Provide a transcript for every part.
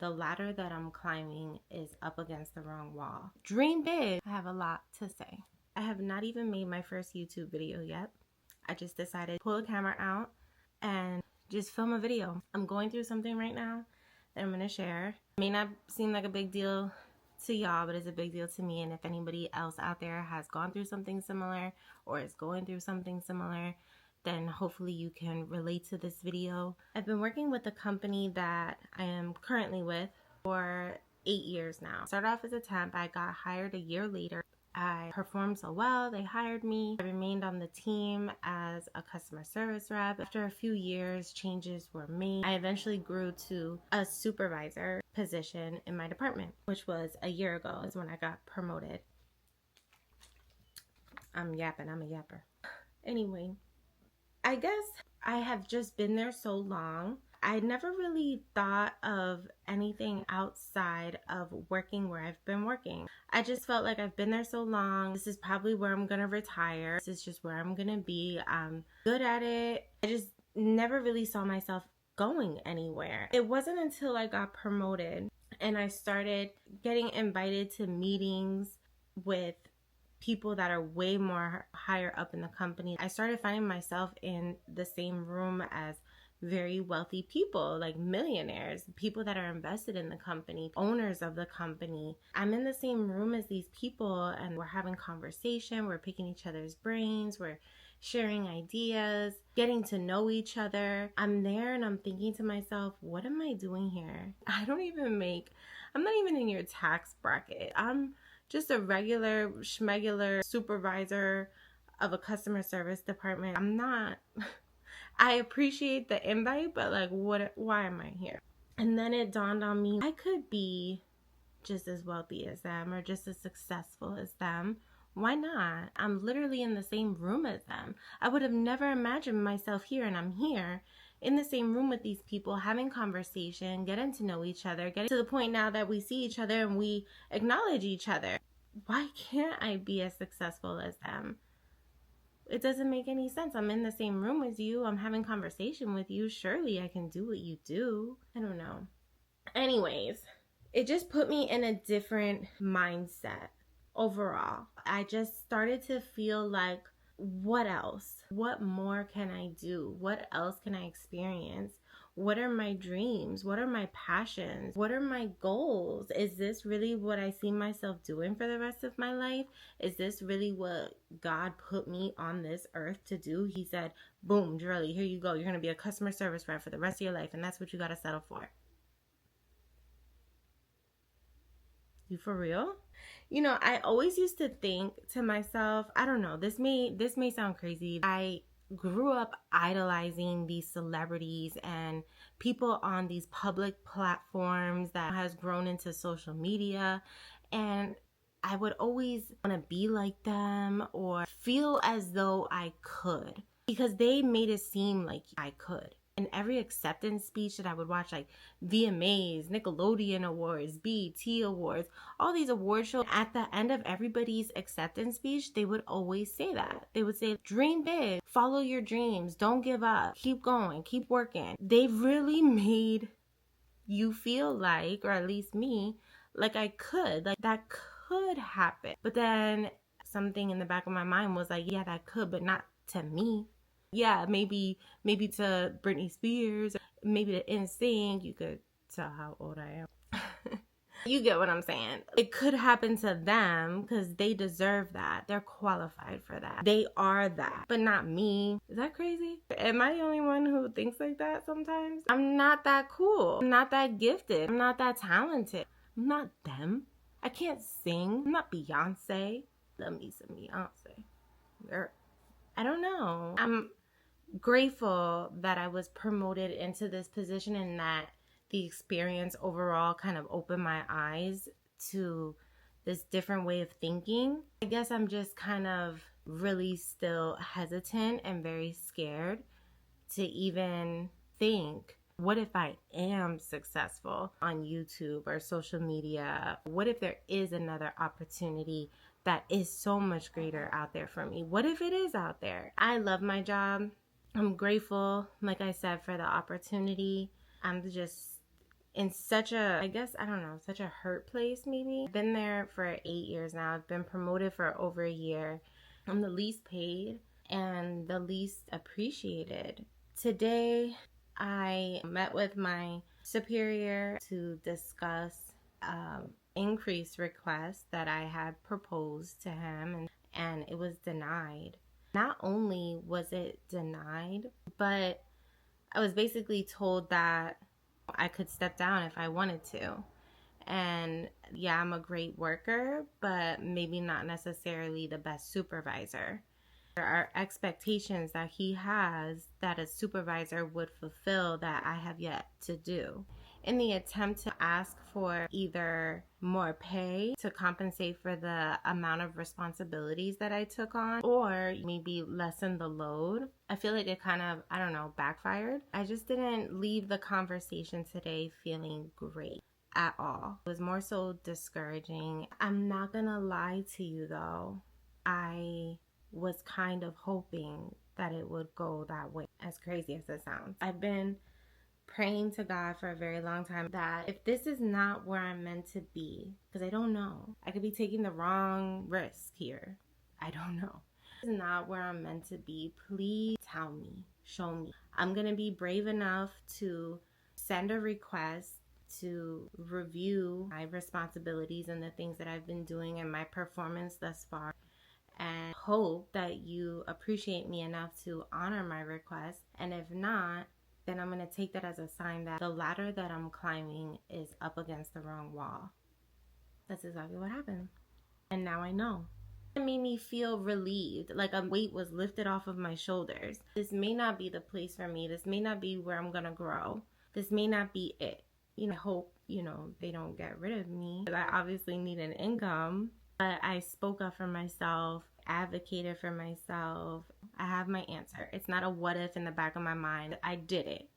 The ladder that I'm climbing is up against the wrong wall. Dream big. I have a lot to say. I have not even made my first YouTube video yet. I just decided to pull the camera out and just film a video. I'm going through something right now that I'm going to share. It may not seem like a big deal to y'all, but it's a big deal to me. And if anybody else out there has gone through something similar or is going through something similar, then hopefully you can relate to this video. I've been working with the company that I am currently with for 8 years now. Started off as a temp. I got hired a year later. I performed so well, they hired me. I remained on the team as a customer service rep. After a few years, changes were made. I eventually grew to a supervisor position in my department, which was a year ago is when I got promoted. I'm yapping, I'm a yapper. Anyway, I guess I have just been there so long. I never really thought of anything outside of working where I've been working. I just felt like I've been there so long. This is probably where I'm gonna retire. This is just where I'm gonna be. I'm good at it. I just never really saw myself going anywhere. It wasn't until I got promoted and I started getting invited to meetings with people that are way more higher up in the company. I started finding myself in the same room as very wealthy people, like millionaires, people that are invested in the company, owners of the company. I'm in the same room as these people and we're having conversation, we're picking each other's brains, we're sharing ideas, getting to know each other. I'm there and I'm thinking to myself, what am I doing here? I'm not even in your tax bracket. I'm just a regular schmegular supervisor of a customer service department. I appreciate the invite, but like, why am I here? And then it dawned on me, I could be just as wealthy as them or just as successful as them. Why not? I'm literally in the same room as them. I would have never imagined myself here, and I'm here in the same room with these people, having conversation, getting to know each other, getting to the point now that we see each other and we acknowledge each other. Why can't I be as successful as them? It doesn't make any sense. I'm in the same room as you. I'm having conversation with you. Surely I can do what you do. I don't know. Anyways, it just put me in a different mindset overall. I just started to feel like, what else? What more can I do? What else can I experience? What are my dreams? What are my passions? What are my goals? Is this really what I see myself doing for the rest of my life? Is this really what God put me on this earth to do? He said, boom, Drelly, here you go. You're going to be a customer service rep for the rest of your life, and that's what you got to settle for. You for real? You know, I always used to think to myself, I don't know, this may sound crazy. I grew up idolizing these celebrities and people on these public platforms that has grown into social media, and I would always want to be like them or feel as though I could, because they made it seem like I could. In every acceptance speech that I would watch, like VMAs, Nickelodeon Awards, BET Awards, all these award shows, at the end of everybody's acceptance speech, they would always say that. They would say, dream big, follow your dreams, don't give up, keep going, keep working. They really made you feel like, or at least me, like I could, like that could happen. But then something in the back of my mind was like, yeah, that could, but not to me. Yeah, maybe to Britney Spears, maybe to NSYNC. You could tell how old I am. You get what I'm saying. It could happen to them because they deserve that. They're qualified for that. They are that, but not me. Is that crazy? Am I the only one who thinks like that sometimes? I'm not that cool. I'm not that gifted. I'm not that talented. I'm not them. I can't sing. I'm not Beyonce. Love me some Beyonce. Girl. I don't know. I'm grateful that I was promoted into this position and that the experience overall kind of opened my eyes to this different way of thinking. I guess I'm just kind of really still hesitant and very scared to even think, what if I am successful on YouTube or social media? What if there is another opportunity that is so much greater out there for me? What if it is out there? I love my job. I'm grateful, like I said, for the opportunity. I'm just in such a, I guess, I don't know, such a hurt place maybe. I've been there for 8 years now. I've been promoted for over a year. I'm the least paid and the least appreciated. Today, I met with my superior to discuss increase request that I had proposed to him, and it was denied. Not only was it denied, but I was basically told that I could step down if I wanted to. And yeah, I'm a great worker, but maybe not necessarily the best supervisor. There are expectations that he has that a supervisor would fulfill that I have yet to do. In the attempt to ask for either more pay to compensate for the amount of responsibilities that I took on, or maybe lessen the load, I feel like it kind of, I don't know, backfired. I just didn't leave the conversation today feeling great at all. It was more so discouraging. I'm not gonna lie to you though. I was kind of hoping that it would go that way, as crazy as it sounds. I've been praying to God for a very long time that if this is not where I'm meant to be, because I don't know, I could be taking the wrong risk here. I don't know. If this is not where I'm meant to be, please tell me, show me. I'm gonna be brave enough to send a request to review my responsibilities and the things that I've been doing and my performance thus far, and hope that you appreciate me enough to honor my request. And if not, then I'm going to take that as a sign that the ladder that I'm climbing is up against the wrong wall. That's exactly what happened. And now I know. It made me feel relieved, like a weight was lifted off of my shoulders. This may not be the place for me. This may not be where I'm going to grow. This may not be it. I hope, they don't get rid of me. I obviously need an income, but I spoke up for myself, advocated for myself. I have my answer. It's not a what if in the back of my mind. I did it.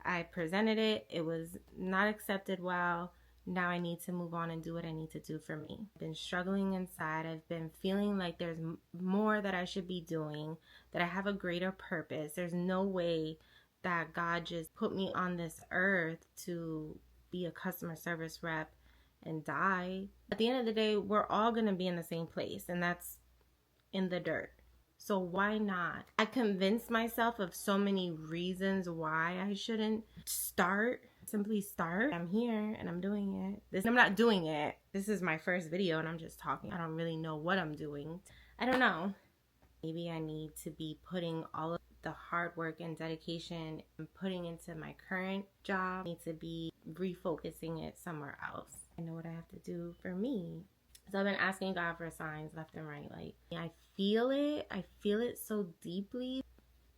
I presented it. It was not accepted well. Now I need to move on and do what I need to do for me. I've been struggling inside. I've been feeling like there's more that I should be doing, that I have a greater purpose. There's no way that God just put me on this earth to be a customer service rep and die. At the end of the day, we're all going to be in the same place, and that's in the dirt. So why not? I convinced myself of so many reasons why I shouldn't start. Simply start. I'm here and I'm doing it. I'm not doing it. This is my first video and I'm just talking. I don't really know what I'm doing. I don't know. Maybe I need to be putting all of the hard work and dedication I'm putting into my current job. I need to be refocusing it somewhere else. I know what I have to do for me. So I've been asking God for signs left and right. Like, I feel it. I feel it so deeply.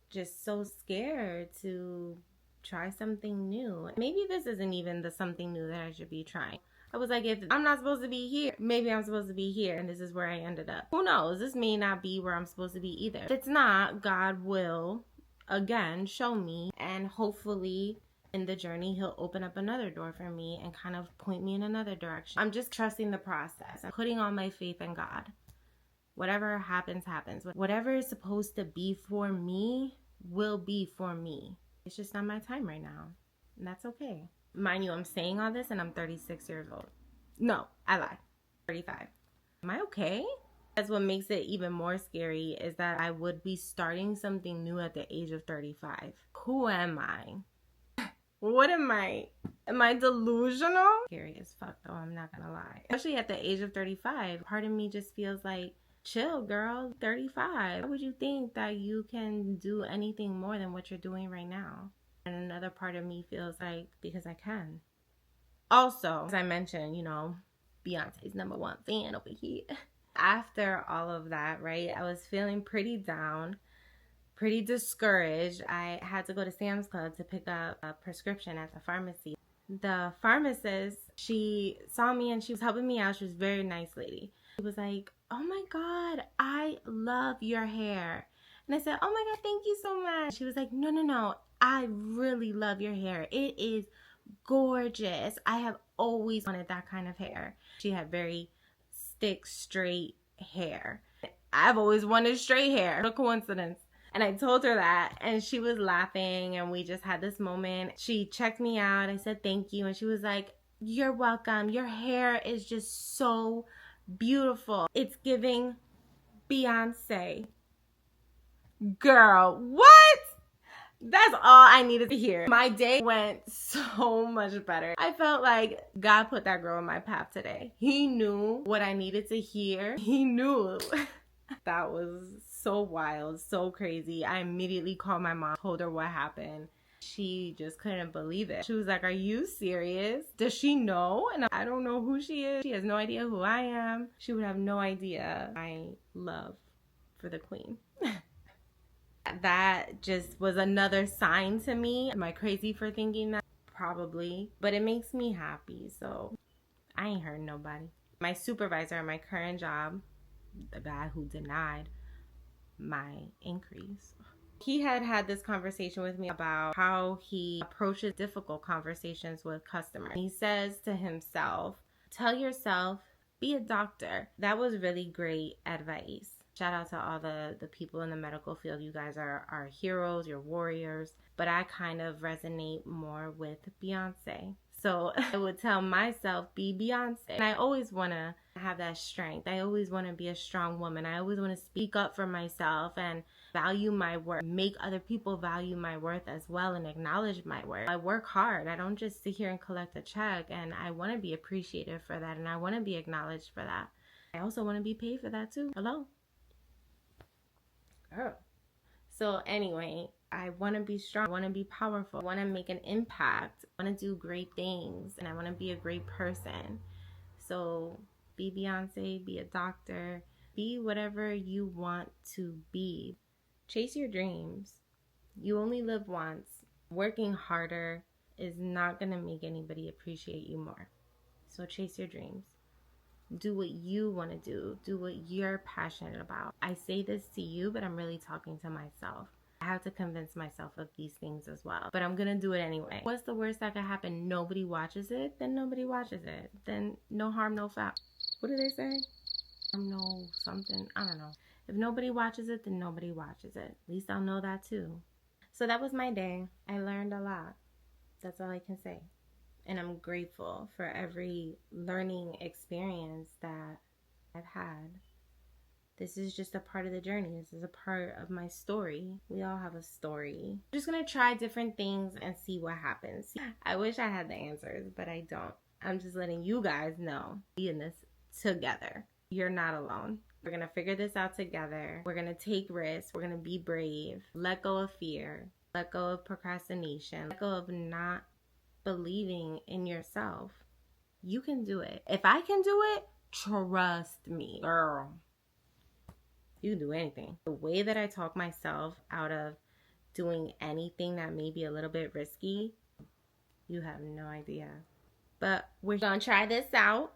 Just so scared to try something new. Maybe this isn't even the something new that I should be trying. I was like, if I'm not supposed to be here, maybe I'm supposed to be here, and this is where I ended up. Who knows? This may not be where I'm supposed to be either. If it's not, God will, again, show me, and hopefully in the journey, he'll open up another door for me and kind of point me in another direction. I'm just trusting the process. I'm putting all my faith in God. Whatever happens, happens. Whatever is supposed to be for me will be for me. It's just not my time right now, and that's okay. Mind you, I'm saying all this and I'm 36 years old. No, I lied. 35. Am I okay? That's what makes it even more scary, is that I would be starting something new at the age of 35. Who am I? What am I? Am I delusional? Scary as fuck though, I'm not gonna lie. Especially at the age of 35, part of me just feels like, chill girl, 35. Why would you think that you can do anything more than what you're doing right now? And another part of me feels like, because I can. Also, as I mentioned, Beyonce's #1 fan over here. After all of that, right, I was feeling pretty down, pretty discouraged. I had to go to Sam's Club to pick up a prescription at the pharmacy. The pharmacist, she saw me and she was helping me out. She was a very nice lady. She was like, oh my God, I love your hair. And I said, oh my God, thank you so much. She was like, no, I really love your hair. It is gorgeous. I have always wanted that kind of hair. She had very thick, straight hair. I've always wanted straight hair. What a coincidence. And I told her that, and she was laughing, and we just had this moment. She checked me out. I said thank you, and she was like, "You're welcome. Your hair is just so beautiful. It's giving Beyonce." Girl, what? That's all I needed to hear. My day went so much better. I felt like God put that girl in my path today. He knew what I needed to hear. He knew. That was so wild, so crazy. I immediately called my mom, told her what happened. She just couldn't believe it. She was like, "Are you serious? Does she know?" And I don't know who she is. She has no idea who I am. She would have no idea my love for the queen. That just was another sign to me. Am I crazy for thinking that? Probably. But it makes me happy, so I ain't hurting nobody. My supervisor at my current job, the guy who denied my increase, he had this conversation with me about how he approaches difficult conversations with customers. He says to himself, tell yourself, be a doctor. That was really great advice. Shout out to all the people in the medical field. You guys are heroes, you're warriors. But I kind of resonate more with Beyonce. So I would tell myself, be Beyonce. And I always want to have that strength. I always want to be a strong woman. I always want to speak up for myself and value my worth. Make other people value my worth as well and acknowledge my worth. I work hard. I don't just sit here and collect a check. And I want to be appreciated for that. And I want to be acknowledged for that. I also want to be paid for that too. Hello? Girl. So anyway, I want to be strong. I want to be powerful. I want to make an impact. I want to do great things. And I want to be a great person. So be Beyonce, be a doctor, be whatever you want to be. Chase your dreams. You only live once. Working harder is not going to make anybody appreciate you more. So chase your dreams. Do what you want to do. Do what you're passionate about. I say this to you, but I'm really talking to myself. I have to convince myself of these things as well. But I'm going to do it anyway. What's the worst that could happen? Nobody watches it? Then nobody watches it. Then no harm, no foul. What do they say? No something. I don't know. If nobody watches it, then nobody watches it. At least I'll know that too. So that was my day. I learned a lot. That's all I can say. And I'm grateful for every learning experience that I've had. This is just a part of the journey. This is a part of my story. We all have a story. I'm just going to try different things and see what happens. I wish I had the answers, but I don't. I'm just letting you guys know. Be in this together. You're not alone. We're going to figure this out together. We're going to take risks. We're going to be brave. Let go of fear. Let go of procrastination. Let go of not believing in yourself. You can do it. If I can do it, trust me, girl. You can do anything. The way that I talk myself out of doing anything that may be a little bit risky, you have no idea. But we're gonna try this out.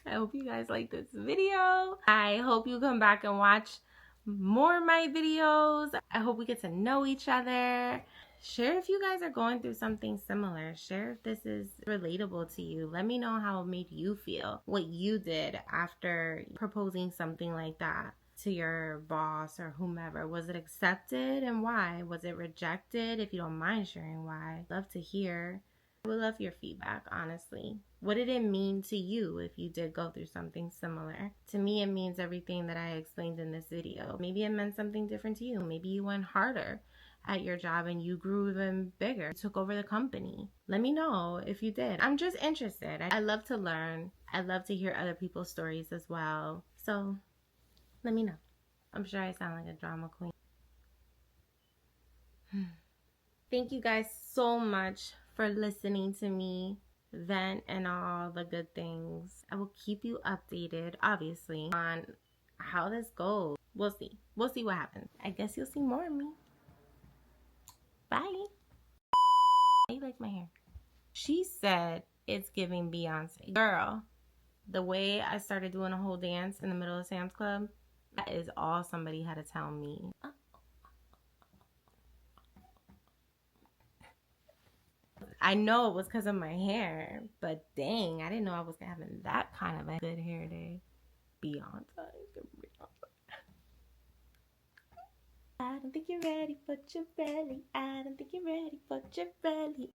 I hope you guys like this video. I hope you come back and watch more of my videos. I hope we get to know each other. Share if you guys are going through something similar. Share if this is relatable to you. Let me know how it made you feel. What you did after proposing something like that to your boss or whomever. Was it accepted and why? Was it rejected? If you don't mind sharing why. Love to hear. I would love your feedback, honestly. What did it mean to you if you did go through something similar? To me, it means everything that I explained in this video. Maybe it meant something different to you. Maybe you went harder at your job and you grew even bigger, you took over the company. Let me know if you did. I'm just interested. I love to learn. I love to hear other people's stories as well. So let me know. I'm sure I sound like a drama queen. Thank you guys so much for listening to me vent and all the good things. I will keep you updated, obviously, on how this goes. We'll see. We'll see what happens. I guess you'll see more of me. Bye. How you like my hair? She said it's giving Beyonce. Girl, the way I started doing a whole dance in the middle of Sam's Club, that is all somebody had to tell me. I know it was because of my hair, but dang, I didn't know I was having that kind of a good hair day. Beyonce. I don't think you're ready for your belly. I don't think you're ready for your belly.